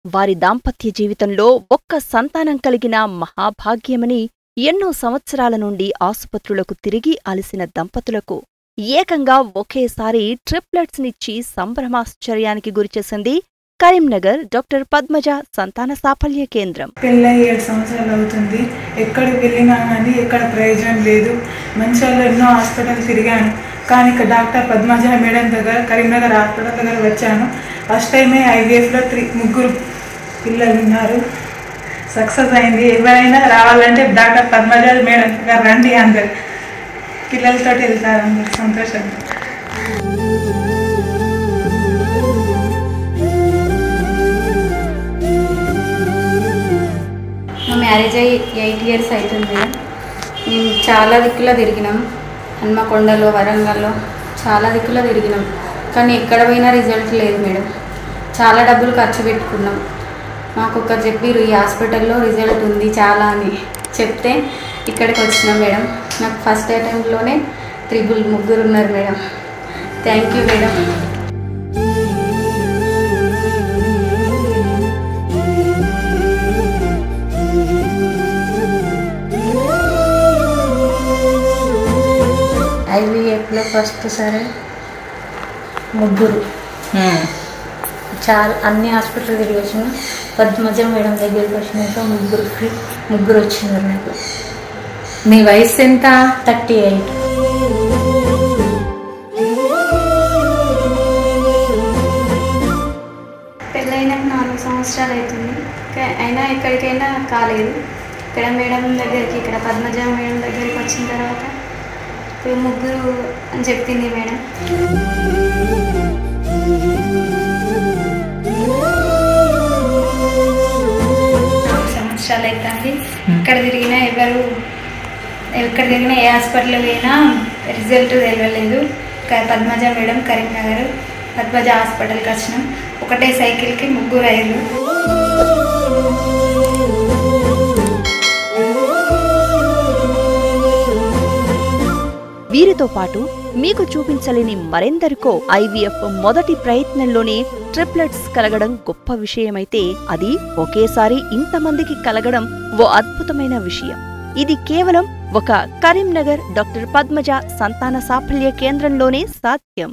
వారి దాంపత్య జీవితంలో ఒక్క సంతానం కలిగిన మహాభాగ్యమని ఎన్నో సంవత్సరాల నుండి ఆసుపత్రులకు తిరిగి అలసిన దంపతులకు ఏకంగా ఒకేసారి ట్రిప్లెట్స్నిచ్చి సంభ్రమాశ్చర్యానికి గురిచేసింది కరీంనగర్ డాక్టర్ పద్మజ సంతాన సాఫల్య కేంద్రం. పెళ్ళై 7 సంవత్సరాలు అవుతుంది. ఎక్కడికి వెళ్ళినా కానీ ఎక్కడ ప్రయోజనం లేదు. మంచిర్యాలలో ఎన్నో హాస్పిటల్ తిరిగాను, కానీ ఇక్కడ డాక్టర్ పద్మజ మేడం దగ్గర కరీంనగర్ హాస్పిటల్ దగ్గర వచ్చాను. ఫస్ట్ టైమే IVFలో 3 పిల్లలు ఉన్నారు. సక్సెస్ అయింది. ఎవరైనా రావాలంటే డాక్టర్ పద్మజ మేడం దగ్గర రండి, అందరు పిల్లలతో వెళ్తారు, అందరు సంతోషంగా. మా మ్యారేజ్ అయ్యి 8 years అవుతుంది. మేము చాలా దిక్కులో తిరిగినాం. హన్మకొండలో, వరంగల్లో చాలా దిక్కులో తిరిగినాం, కానీ ఎక్కడ పోయినా రిజల్ట్ లేదు మేడం. చాలా డబ్బులు ఖర్చు పెట్టుకున్నాం. మాకు ఒకరు చెప్పారు ఈ హాస్పిటల్లో రిజల్ట్ ఉంది చాలా అని చెప్తే ఇక్కడికి వచ్చినాం మేడం. నాకు ఫస్ట్ అటెంప్ట్లోనే 3 ఉన్నారు మేడం. Thank you madam. IVFలో ఫస్ట్ సరే 3 చాలా అన్ని హాస్పిటల్ తిరిగి వచ్చిన పద్మజ మేడం దగ్గరికి వచ్చినాక 3 వచ్చినారు నాకు. మీ వయసు ఎంత? 38. పెళ్ళైనాక 4 సంవత్సరాలు అవుతుంది, అయినా ఎక్కడికైనా కాలేదు. ఇక్కడ మేడం దగ్గరికి, ఇక్కడ పద్మజ మేడం దగ్గరికి వచ్చిన తర్వాత 3 అని చెప్పింది మేడం. 4 సంవత్సరాలు అవుతుంది. ఎక్కడ తిరిగినా ఏ హాస్పిటల్ పోయినా రిజల్ట్ తెలియలేదు. పద్మజ మేడం కరీంనగర్ పద్మజ హాస్పిటల్కి వచ్చినాం. ఒకటే సైకిల్కి 3 అయ్యారు. వీరితో పాటు మీకు చూపించలేని మరెందరికో IVF మొదటి ప్రయత్నంలోనే ట్రిప్లెట్స్ కలగడం గొప్ప విషయమైతే, అది ఒకేసారి ఇంతమందికి కలగడం ఓ అద్భుతమైన విషయం. ఇది కేవలం ఒక కరీంనగర్ డాక్టర్ పద్మజ సంతాన సాఫల్య కేంద్రంలోనే సాధ్యం.